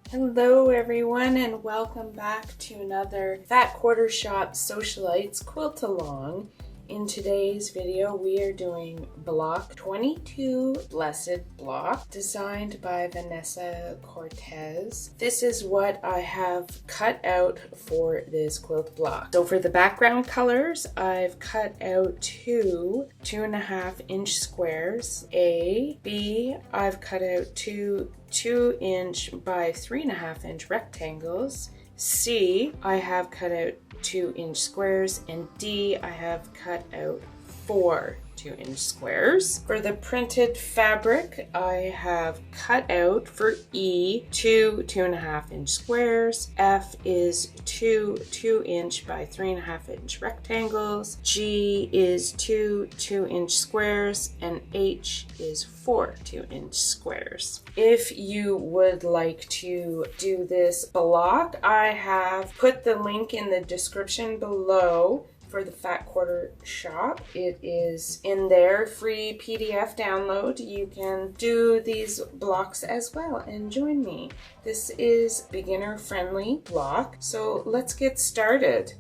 Hello everyone and welcome back to another Fat Quarter Shop Sewcialites Quilt Along. In today's video we are doing block 22 Blessed block designed by Vanessa Cortez. This is what I have cut out for this quilt block. So for the background colors I've cut out two 2.5-inch squares. A, B, I've cut out two 2-inch by 3.5-inch rectangles. C, I have cut out 2-inch squares, and D, I have cut out 4 2-inch squares. For the printed fabric, I have cut out for E 2.5-inch squares. F is 2 2-inch by 3.5-inch rectangles. G is 2 2-inch squares, and H is 4 2-inch squares. If you would like to do this block, I have put the link in the description below for the Fat Quarter Shop. It is in there, free PDF download. You can do these blocks as well and join me. This is beginner friendly block, so let's get started.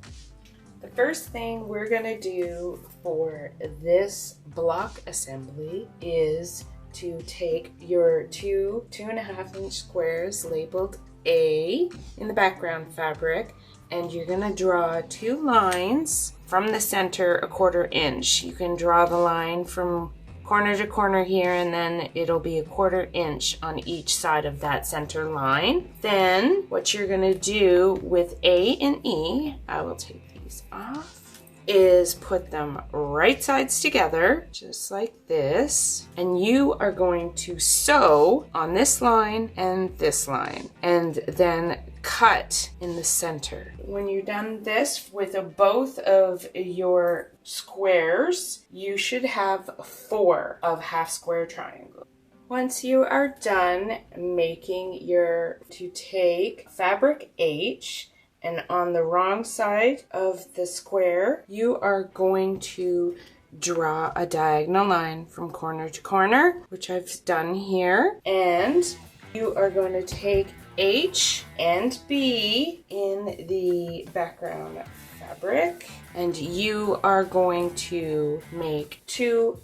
The first thing we're gonna do for this block assembly is to take your two 2.5-inch squares labeled A in the background fabric, and you're gonna draw 2 lines from the center 1/4 inch. You can draw the line from corner to corner here, and then it'll be 1/4 inch on each side of that center line. Then what you're gonna do with A and E, I will take these off, is put them right sides together, just like this. And you are going to sew on this line and this line, and then cut in the center. When you're done this with both of your squares, you should have 4 of half square triangles. Once you are done making to take fabric H, and on the wrong side of the square, you are going to draw a diagonal line from corner to corner, which I've done here. And you are going to take H and B in the background fabric, and you are going to make 2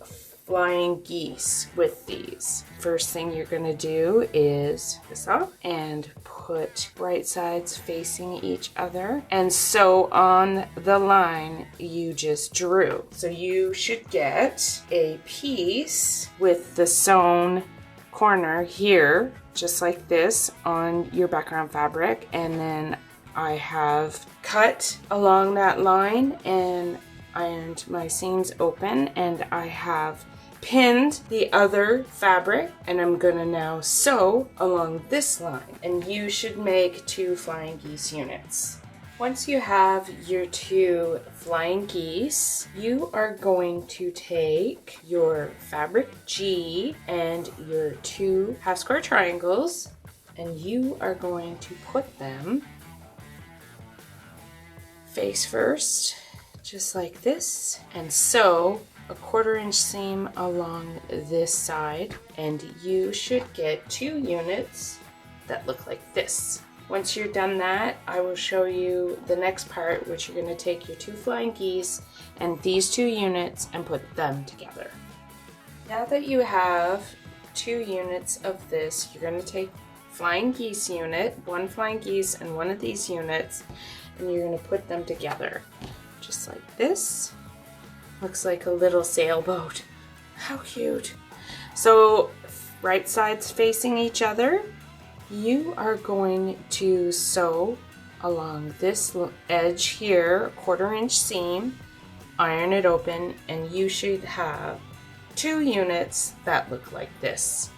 flying geese with these. First thing you're going to do is this off and put right sides facing each other and sew on the line you just drew. So you should get a piece with the sewn corner here, just like this, on your background fabric, and then I have cut along that line and ironed my seams open, and I have pinned the other fabric, and I'm gonna now sew along this line, and you should make 2 flying geese units. Once you have your 2 flying geese, you are going to take your fabric G and your 2 half square triangles, and you are going to put them face first, just like this, and sew a 1/4 inch seam along this side, and you should get 2 units that look like this. Once you're done that, I will show you the next part, which you're going to take your 2 flying geese and these 2 units and put them together. Now that you have 2 units of this, you're going to take flying geese unit, 1 flying geese and 1 of these units, and you're going to put them together just like this. Looks like a little sailboat. How cute. So right sides facing each other, you are going to sew along this edge here, 1/4 inch seam, iron it open, and you should have 2 units that look like this.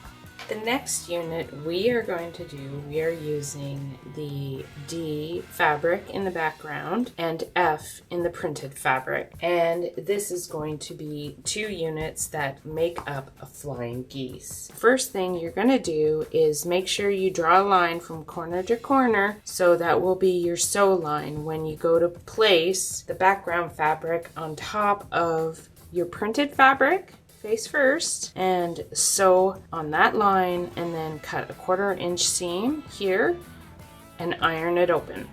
The next unit we are going to do, we are using the D fabric in the background and F in the printed fabric. And this is going to be 2 units that make up a flying geese. First thing you're going to do is make sure you draw a line from corner to corner, so that will be your sew line when you go to place the background fabric on top of your printed fabric face first, and sew on that line, and then cut a 1/4 inch seam here and iron it open.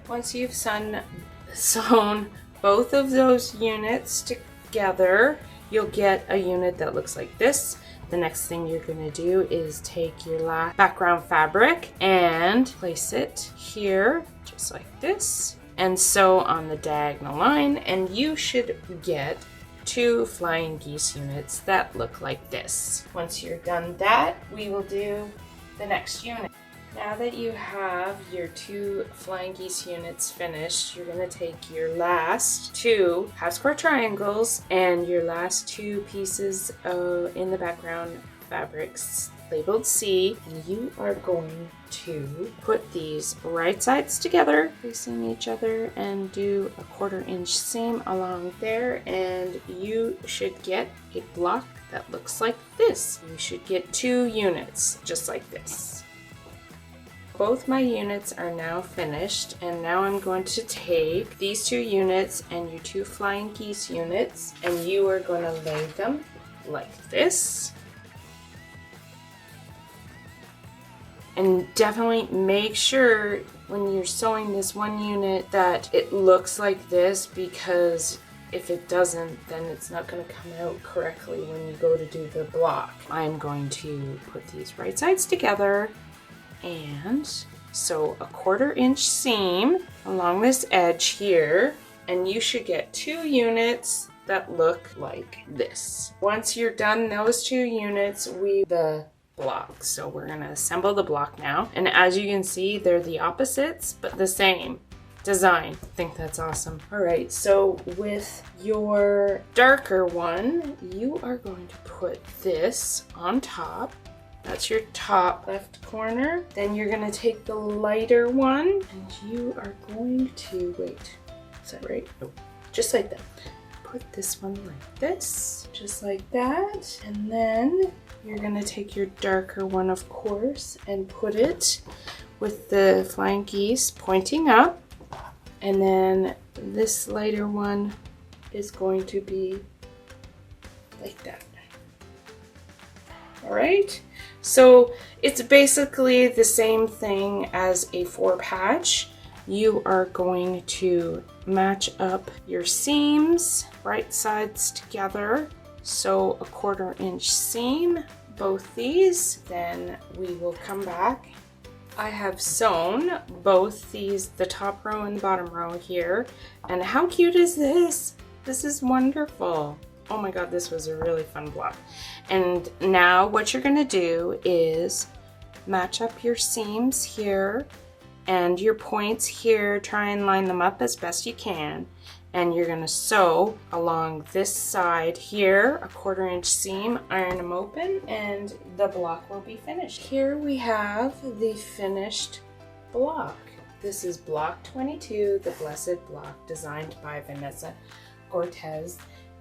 Once you've sewn both of those units together, you'll get a unit that looks like this. The next thing you're going to do is take your last background fabric and place it here, just like this, and sew on the diagonal line, and you should get 2 flying geese units that look like this. Once you're done that, we will do the next unit. Now that you have your 2 flying geese units finished, you're going to take your last 2 half square triangles and your last 2 pieces in the background fabrics labeled C, and you are going to put these right sides together facing each other and do a 1/4 inch seam along there, and you should get a block that looks like this. You should get 2 units just like this. Both my units are now finished, and now I'm going to take these 2 units and your 2 flying geese units, and you are going to lay them like this. And definitely make sure when you're sewing this one unit that it looks like this, because if it doesn't, then it's not going to come out correctly when you go to do the block. I'm going to put these right sides together and sew a 1/4 inch seam along this edge here, and you should get 2 units that look like this. Once you're done those 2 units, the block. So we're going to assemble the block now, and as you can see, they're the opposites but the same design. I think that's awesome. All right, so with your darker one, you are going to put this on top. That's your top left corner. Then you're going to take the lighter one and you are going to, wait, is that right? Nope. Just like that. Put this one like this, just like that. And then you're going to take your darker one, of course, and put it with the flying geese pointing up. And then this lighter one is going to be like that. All right, so it's basically the same thing as a 4 patch. You are going to match up your seams, right sides together, sew a 1/4 inch seam, both these, then we will come back. I have sewn both these, the top row and the bottom row here, and how cute is this? This is wonderful. Oh my god, this was a really fun block. And now what you're gonna do is match up your seams here and your points here, try and line them up as best you can. And you're gonna sew along this side here, a 1/4 inch seam, iron them open, and the block will be finished. Here we have the finished block. This is block 22, the Blessed Block, designed by Vanessa Cortez.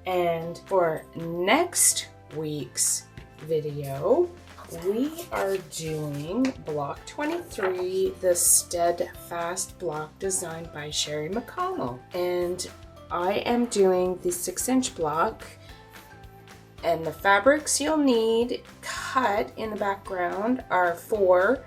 And for next week's video, we are doing block 23, the Steadfast Block, designed by Sherry McConnell. And I am doing the 6-inch block, and the fabrics you'll need cut in the background are 4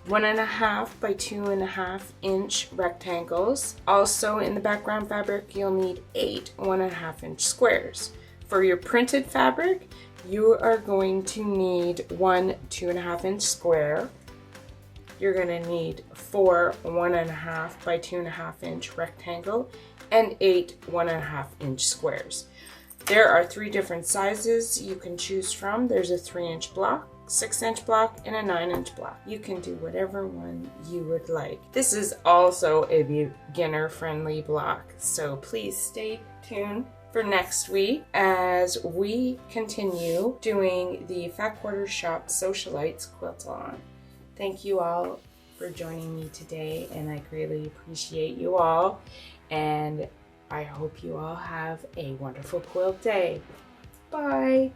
1.5 by 2.5 inch rectangles. Also in the background fabric, you'll need 8 1.5 inch squares. For your printed fabric, you are going to need 1 2.5 inch square. You're going to need 4 1.5 by 2.5 inch rectangle and 8 1.5 inch squares. There are 3 different sizes you can choose from. There's a 3-inch block, 6-inch block, and a 9-inch block. You can do whatever one you would like. This is also a beginner-friendly block, so please stay tuned for next week as we continue doing the Fat Quarter Shop Sewcialites Quilt Along. Thank you all for joining me today, and I greatly appreciate you all, and I hope you all have a wonderful quilt day. Bye!